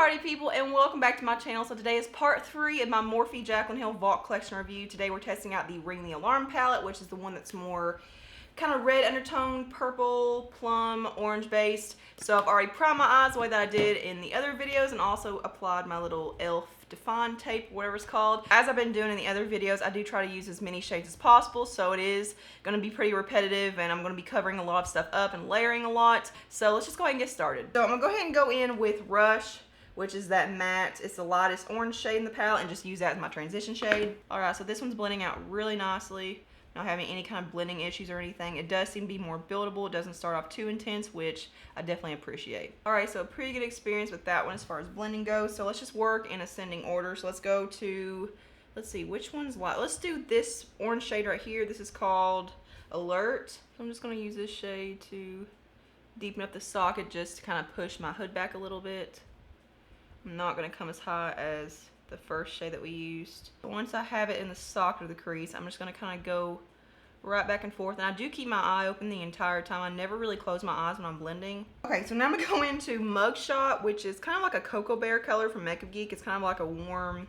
party people, and welcome back to my channel. So today is part 3 of my Morphe Jaclyn Hill Vault Collection review. Today we're testing out the Ring the Alarm palette, which is the one that's more kind of red undertone, purple, plum, orange based. So I've already primed my eyes the way that I did in the other videos and also applied my little e.l.f. Define tape, whatever it's called. As I've been doing in the other videos, I do try to use as many shades as possible, so it is going to be pretty repetitive and I'm going to be covering a lot of stuff up and layering a lot. So let's just go ahead and get started. So I'm going to go ahead and go in with Rush, which is that matte. It's the lightest orange shade in the palette, and just use that as my transition shade. Alright, so this one's blending out really nicely. Not having any kind of blending issues or anything. It does seem to be more buildable. It doesn't start off too intense, which I definitely appreciate. Alright, so a pretty good experience with that one as far as blending goes. So let's just work in ascending order. So let's go to, let's see, which one's light? Let's do this orange shade right here. This is called Alert. So I'm just going to use this shade to deepen up the socket, just to kind of push my hood back a little bit. I'm not going to come as high as the first shade that we used. But once I have it in the socket of the crease, I'm just going to kind of go right back and forth. And I do keep my eye open the entire time. I never really close my eyes when I'm blending. Okay, so now I'm going to go into Mugshot, which is kind of like a Cocoa Bear color from Makeup Geek. It's kind of like a warm,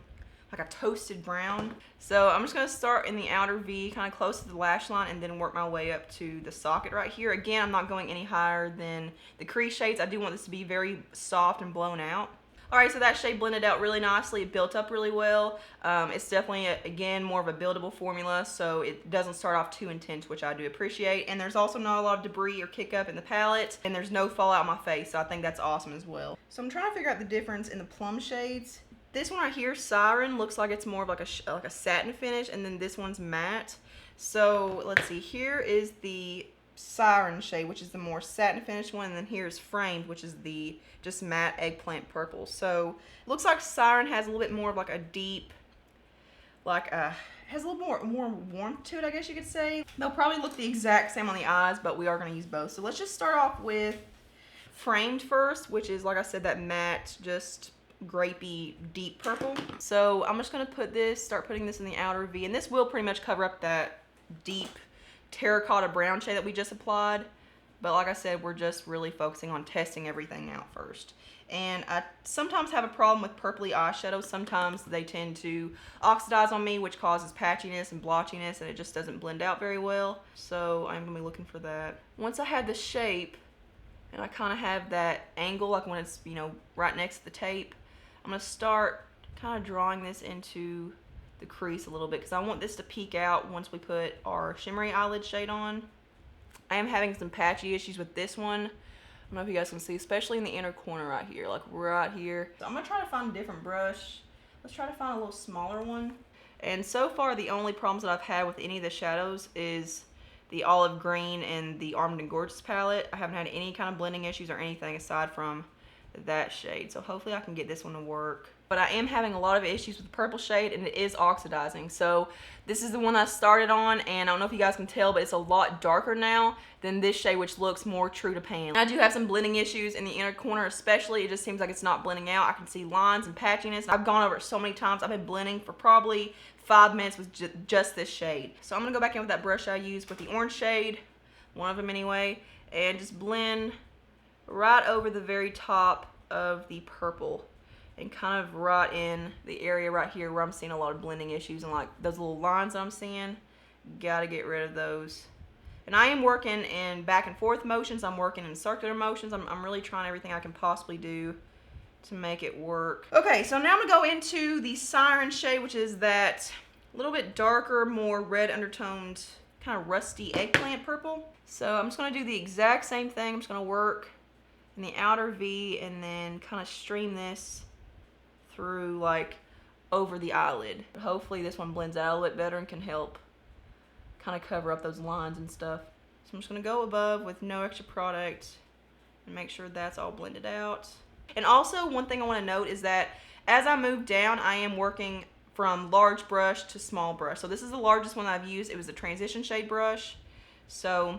like a toasted brown. So I'm just going to start in the outer V, kind of close to the lash line, and then work my way up to the socket right here. Again, I'm not going any higher than the crease shades. I do want this to be very soft and blown out. Alright, so that shade blended out really nicely. It built up really well. It's definitely, again, more of a buildable formula, so it doesn't start off too intense, which I do appreciate. And there's also not a lot of debris or kick up in the palette, and there's no fallout on my face, so I think that's awesome as well. So I'm trying to figure out the difference in the plum shades. This one right here, Siren, looks like it's more of like a satin finish, and then this one's matte. So let's see, here is the Siren shade, which is the more satin finished one, and then here's Framed, which is the just matte eggplant purple. So it looks like Siren has a little bit more of like a deep, like has a little more warmth to it, I guess you could say. They'll probably look the exact same on the eyes, but we are going to use both. So let's just start off with Framed first, which is, like I said, that matte, just grapey, deep purple. So I'm just going to start putting this in the outer V, and this will pretty much cover up that deep terracotta brown shade that we just applied. But like I said, we're just really focusing on testing everything out first. And I sometimes have a problem with purpley eyeshadows. Sometimes they tend to oxidize on me, which causes patchiness and blotchiness, and it just doesn't blend out very well. So I'm going to be looking for that. Once I have the shape, and I kind of have that angle, like when it's, you know, right next to the tape, I'm going to start kind of drawing this into the crease a little bit, because I want this to peek out once we put our shimmery eyelid shade on. I am having some patchy issues with this one. I don't know if you guys can see, especially in the inner corner right here, like right here. So I'm going to try to find a different brush. Let's try to find a little smaller one. And so far, the only problems that I've had with any of the shadows is the olive green and the Almond & Gorgeous palette. I haven't had any kind of blending issues or anything aside from that shade. So hopefully I can get this one to work. But I am having a lot of issues with the purple shade, and it is oxidizing. So this is the one I started on, and I don't know if you guys can tell, but it's a lot darker now than this shade, which looks more true to pan. I do have some blending issues in the inner corner especially. It just seems like it's not blending out. I can see lines and patchiness. I've gone over it so many times. I've been blending for probably 5 minutes with just this shade. So I'm going to go back in with that brush I used with the orange shade, one of them anyway, and just blend right over the very top of the purple, and kind of right in the area right here where I'm seeing a lot of blending issues, and like those little lines that I'm seeing, gotta get rid of those. And I am working in back and forth motions. I'm working in circular motions. I'm really trying everything I can possibly do to make it work. Okay, so now I'm gonna go into the Siren shade, which is that little bit darker, more red undertoned, kind of rusty eggplant purple. So I'm just gonna do the exact same thing. I'm just gonna work in the outer V and then kind of stream this through, like, over the eyelid. But hopefully this one blends out a little bit better and can help kind of cover up those lines and stuff. So I'm just going to go above with no extra product and make sure that's all blended out. And also, one thing I want to note is that as I move down, I am working from large brush to small brush. So this is the largest one I've used. It was a transition shade brush. So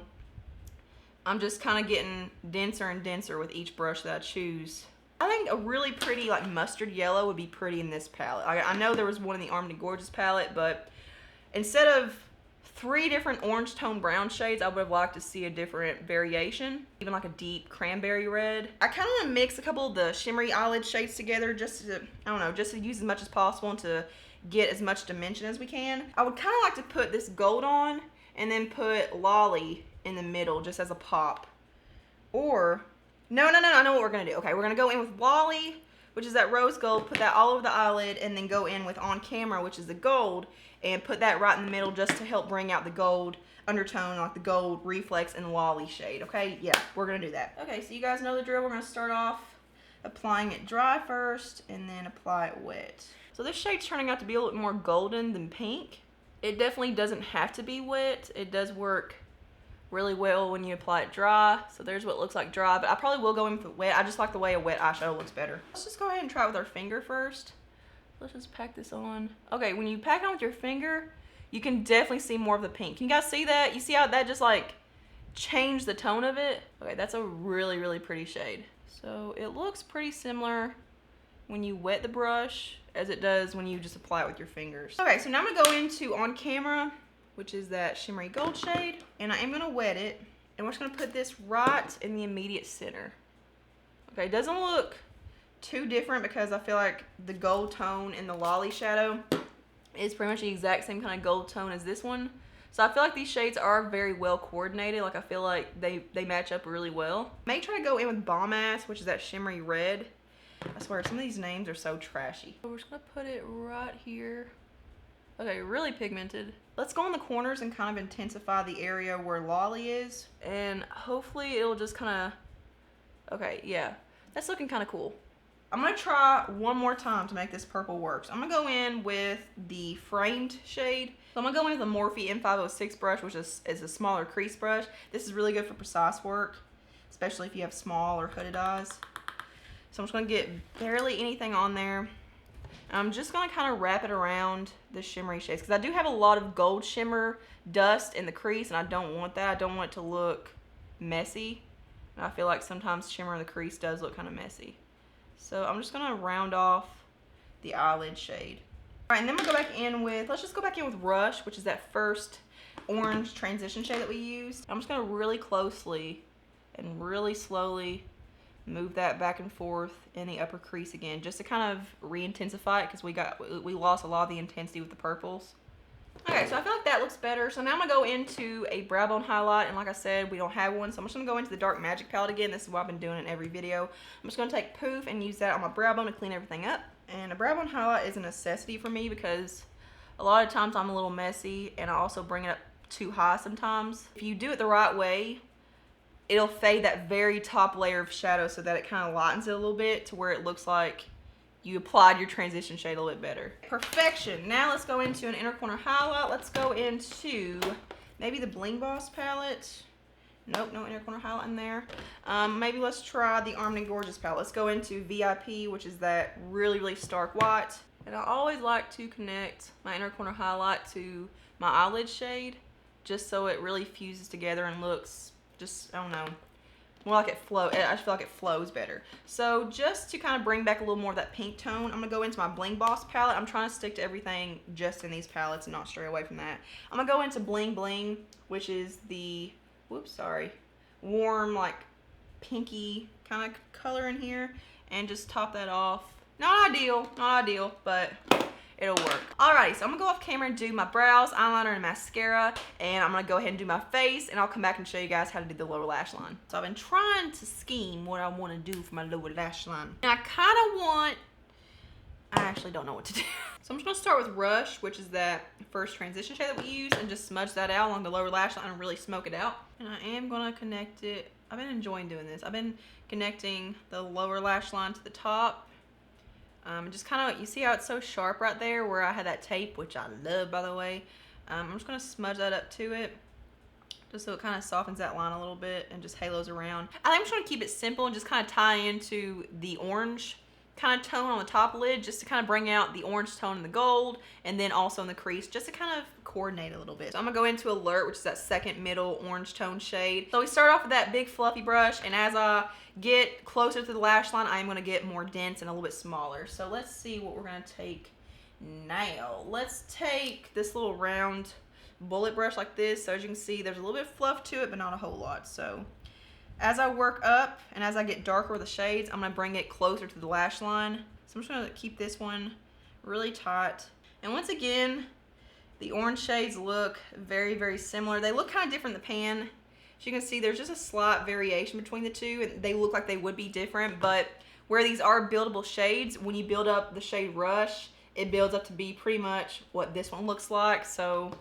I'm just kind of getting denser and denser with each brush that I choose. I think a really pretty, like, mustard yellow would be pretty in this palette. I know there was one in the Almond & Gorgeous palette, but instead of 3 different orange tone brown shades. I would have liked to see a different variation, even like a deep cranberry red. I kind of want to mix a couple of the shimmery eyelid shades together just to, I don't know, just to use as much as possible and to get as much dimension as we can. I would kind of like to put this gold on and then put Lolly in the middle just as a pop. Or, no, I know what we're gonna do. Okay, we're gonna go in with Lolly, which is that rose gold, put that all over the eyelid, and then go in with On Camera, which is the gold, and put that right in the middle just to help bring out the gold undertone, like the gold reflex and Lolly shade, okay? Yeah, we're gonna do that. Okay, so you guys know the drill. We're gonna start off applying it dry first, and then apply it wet. So this shade's turning out to be a little bit more golden than pink. It definitely doesn't have to be wet. It does work really well when you apply it dry. So there's what it looks like dry, but I probably will go in with it wet. I just like the way a wet eyeshadow looks better. Let's just go ahead and try it with our finger first. Let's just pack this on. Okay, when you pack it on with your finger, you can definitely see more of the pink. Can you guys see that? You see how that just like changed the tone of it? Okay, that's a really, really pretty shade. So it looks pretty similar when you wet the brush as it does when you just apply it with your fingers. Okay, so now I'm gonna go into On Camera, which is that shimmery gold shade, and I am gonna wet it, and we're just gonna put this right in the immediate center. Okay, it doesn't look too different because I feel like the gold tone in the Lolly shadow is pretty much the exact same kind of gold tone as this one. So I feel like these shades are very well coordinated. Like I feel like they match up really well. I may try to go in with Bomb Ass, which is that shimmery red. I swear, some of these names are so trashy. So we're just gonna put it right here. Okay, really pigmented. Let's go in the corners and kind of intensify the area where Lolly is. And hopefully it'll just kind of, okay, yeah. That's looking kind of cool. I'm gonna try one more time to make this purple work. So I'm gonna go in with the framed shade. So I'm gonna go in with the Morphe M506 brush, which is a smaller crease brush. This is really good for precise work, especially if you have small or hooded eyes. So I'm just gonna get barely anything on there. I'm just gonna kind of wrap it around the shimmery shades because I do have a lot of gold shimmer dust in the crease and I don't want that. I don't want it to look messy. And I feel like sometimes shimmer in the crease does look kind of messy. So I'm just gonna round off the eyelid shade. All right, and then we'll go back in with, let's just go back in with Rush, which is that first orange transition shade that we used. I'm just gonna really closely and really slowly move that back and forth in the upper crease again, just to kind of re-intensify it because we lost a lot of the intensity with the purples. Okay, so I feel like that looks better. So now I'm gonna go into a brow bone highlight, and like I said, we don't have one, so I'm just gonna go into the Dark Magic palette again. This is what I've been doing in every video. I'm just gonna take Poof and use that on my brow bone to clean everything up. And a brow bone highlight is a necessity for me because a lot of times I'm a little messy and I also bring it up too high sometimes. If you do it the right way, it'll fade that very top layer of shadow so that it kind of lightens it a little bit to where it looks like you applied your transition shade a little bit better. Perfection. Now let's go into an inner corner highlight. Let's go into maybe the Bling Boss palette. Nope, no inner corner highlight in there. Maybe let's try the Armed and Gorgeous palette. Let's go into VIP, which is that really, really stark white. And I always like to connect my inner corner highlight to my eyelid shade just so it really fuses together and looks just, I don't know, more like it flows. I just feel like it flows better. So just to kind of bring back a little more of that pink tone, I'm gonna go into my Bling Boss palette. I'm trying to stick to everything just in these palettes and not stray away from that. I'm gonna go into Bling Bling, which is the, whoops, sorry, warm, like pinky kind of color in here, and just top that off. Not ideal, but it'll work. Alrighty, so I'm gonna go off camera and do my brows, eyeliner, and mascara, and I'm gonna go ahead and do my face, and I'll come back and show you guys how to do the lower lash line. So I've been trying to scheme what I wanna do for my lower lash line. And I actually don't know what to do. So I'm just gonna start with Rush, which is that first transition shade that we used, and just smudge that out along the lower lash line and really smoke it out. And I am gonna connect it. I've been enjoying doing this. I've been connecting the lower lash line to the top. Just kind of, you see how it's so sharp right there where I had that tape, which I love, by the way. I'm just going to smudge that up to it just so it kind of softens that line a little bit and just halos around. I think I'm just going to keep it simple and just kind of tie into the orange kind of tone on the top lid just to kind of bring out the orange tone in the gold and then also in the crease just to kind of coordinate a little bit. So I'm going to go into Alert, which is that second middle orange tone shade. So we start off with that big fluffy brush, and as I get closer to the lash line, I'm going to get more dense and a little bit smaller. So let's see what we're going to take now. Let's take this little round bullet brush like this. So as you can see, there's a little bit of fluff to it, but not a whole lot. So as I work up and as I get darker with the shades, I'm gonna bring it closer to the lash line. So I'm just gonna keep this one really tight. And once again, the orange shades look very, very similar. They look kind of different in the pan. As you can see, there's just a slight variation between the two, and they look like they would be different, but where these are buildable shades, when you build up the shade Rush, it builds up to be pretty much what this one looks like. So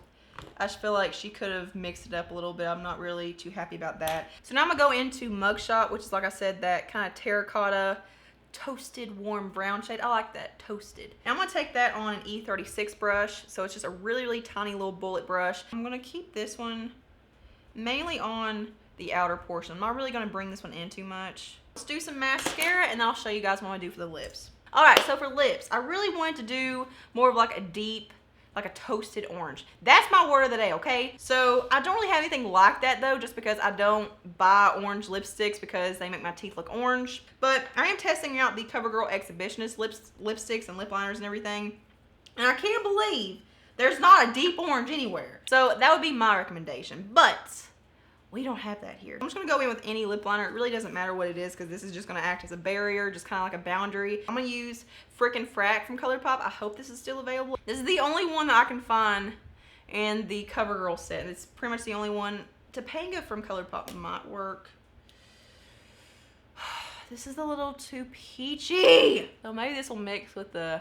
I just feel like she could have mixed it up a little bit. I'm not really too happy about that. So now I'm gonna go into Mugshot, which is, like I said, that kind of terracotta, toasted warm brown shade. I like that, toasted. Now I'm gonna take that on an E36 brush. So it's just a really, really tiny little bullet brush. I'm gonna keep this one mainly on the outer portion. I'm not really gonna bring this one in too much. Let's do some mascara and then I'll show you guys what I'm gonna do for the lips. All right, so for lips, I really wanted to do more of like a deep, like a toasted orange. That's my word of the day, okay? So I don't really have anything like that though, just because I don't buy orange lipsticks because they make my teeth look orange. But I am testing out the CoverGirl Exhibitionist lipsticks and lip liners and everything. And I can't believe there's not a deep orange anywhere. So that would be my recommendation, but we don't have that here. I'm just gonna go in with any lip liner. It really doesn't matter what it is because this is just gonna act as a barrier, just kind of like a boundary. I'm gonna use Frick-n-Frack from Colourpop. I hope this is still available. This is the only one that I can find in the CoverGirl set. It's pretty much the only one. Topanga from Colourpop might work. This is a little too peachy. So maybe this will mix with the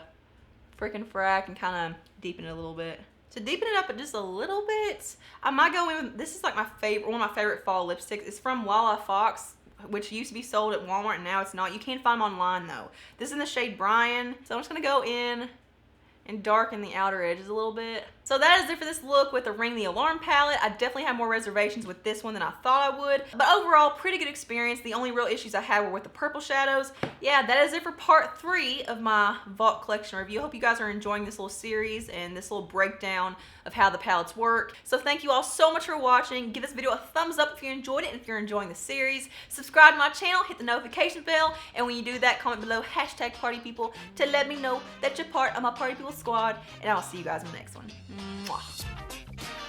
Frick-n-Frack and kind of deepen it a little bit. To deepen it up just a little bit, I might go in with, this is like my favorite, one of my favorite fall lipsticks. It's from Walla Fox, which used to be sold at Walmart and now it's not. You can find them online though. This is in the shade Brian. So I'm just gonna go in and darken the outer edges a little bit. So that is it for this look with the Ring the Alarm palette. I definitely have more reservations with this one than I thought I would. But overall, pretty good experience. The only real issues I had were with the purple shadows. Yeah, that is it for part 3 of my Vault collection review. I hope you guys are enjoying this little series and this little breakdown of how the palettes work. So thank you all so much for watching. Give this video a thumbs up if you enjoyed it and if you're enjoying the series. Subscribe to my channel, hit the notification bell, and when you do that, comment below #partypeople to let me know that you're part of my Party People squad, and I'll see you guys in the next one. Mwah.